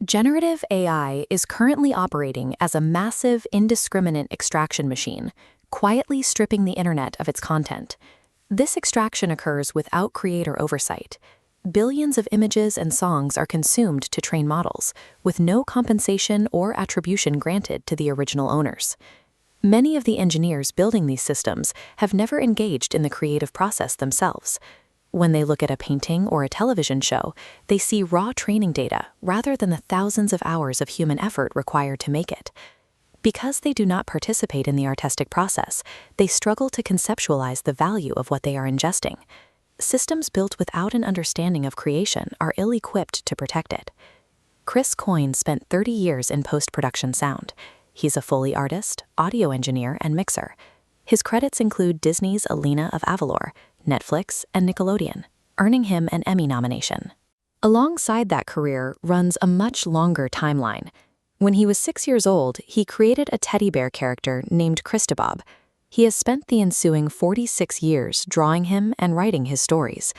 Generative AI is currently operating as a massive, indiscriminate extraction machine, quietly stripping the internet of its content. This extraction occurs without creator oversight. Billions of images and songs are consumed to train models, with no compensation or attribution granted to the original owners. Many of the engineers building these systems have never engaged in the creative process themselves. When they look at a painting or a television show, they see raw training data rather than the thousands of hours of human effort required to make it. Because they do not participate in the artistic process, they struggle to conceptualize the value of what they are ingesting. Systems built without an understanding of creation are ill-equipped to protect it. Chris Coyne spent 30 years in post-production sound. He's a Foley artist, audio engineer, and mixer. His credits include Disney's Alina of Avalor, Netflix, and Nickelodeon, earning him an Emmy nomination. Alongside that career runs a much longer timeline. When he was 6 years old, he created a teddy bear character named Christabob. He has spent the ensuing 46 years drawing him and writing his stories.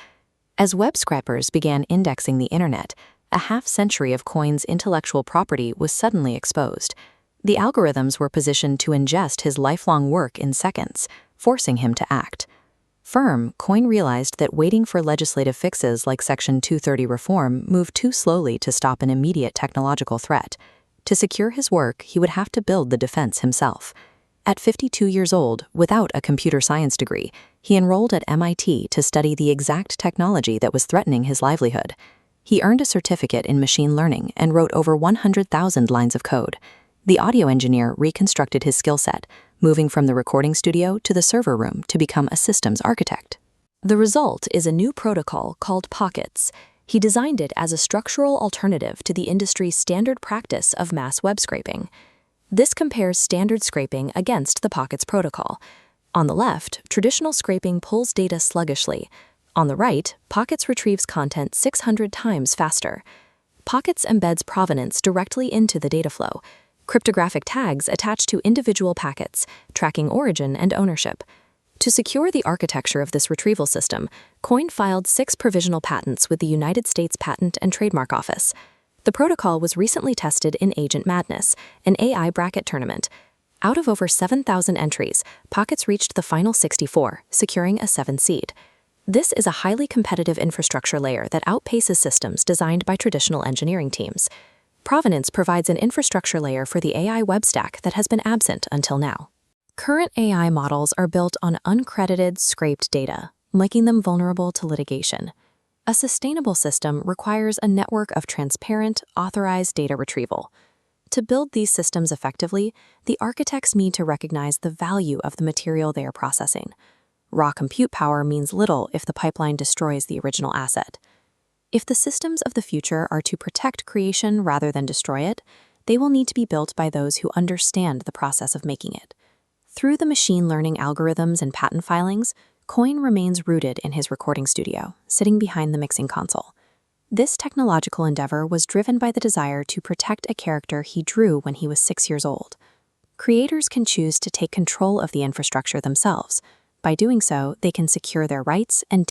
As web scrapers began indexing the internet, a half-century of Coyne's intellectual property was suddenly exposed. The algorithms were positioned to ingest his lifelong work in seconds, forcing him to act. Firm, Coyne realized that waiting for legislative fixes like Section 230 reform moved too slowly to stop an immediate technological threat. To secure his work, he would have to build the defense himself. At 52 years old, without a computer science degree, he enrolled at MIT to study the exact technology that was threatening his livelihood. He earned a certificate in machine learning and wrote over 100,000 lines of code. The audio engineer reconstructed his skill set, moving from the recording studio to the server room to become a systems architect. The result is a new protocol called Pockets. He designed it as a structural alternative to the industry's standard practice of mass web scraping. This compares standard scraping against the Pockets protocol. On the left, traditional scraping pulls data sluggishly. On the right, Pockets retrieves content 600 times faster. Pockets embeds provenance directly into the data flow. Cryptographic tags attached to individual packets, tracking origin and ownership. To secure the architecture of this retrieval system, Coyne filed 6 provisional patents with the United States Patent and Trademark Office. The protocol was recently tested in Agent Madness, an AI bracket tournament. Out of over 7,000 entries, Pockets reached the final 64, securing a 7th seed. This is a highly competitive infrastructure layer that outpaces systems designed by traditional engineering teams. Provenance provides an infrastructure layer for the AI web stack that has been absent until now. Current AI models are built on uncredited, scraped data, making them vulnerable to litigation. A sustainable system requires a network of transparent, authorized data retrieval. To build these systems effectively, the architects need to recognize the value of the material they are processing. Raw compute power means little if the pipeline destroys the original asset. If the systems of the future are to protect creation rather than destroy it, they will need to be built by those who understand the process of making it. Through the machine learning algorithms and patent filings, Coyne remains rooted in his recording studio, sitting behind the mixing console. This technological endeavor was driven by the desire to protect a character he drew when he was 6 years old. Creators can choose to take control of the infrastructure themselves. By doing so, they can secure their rights and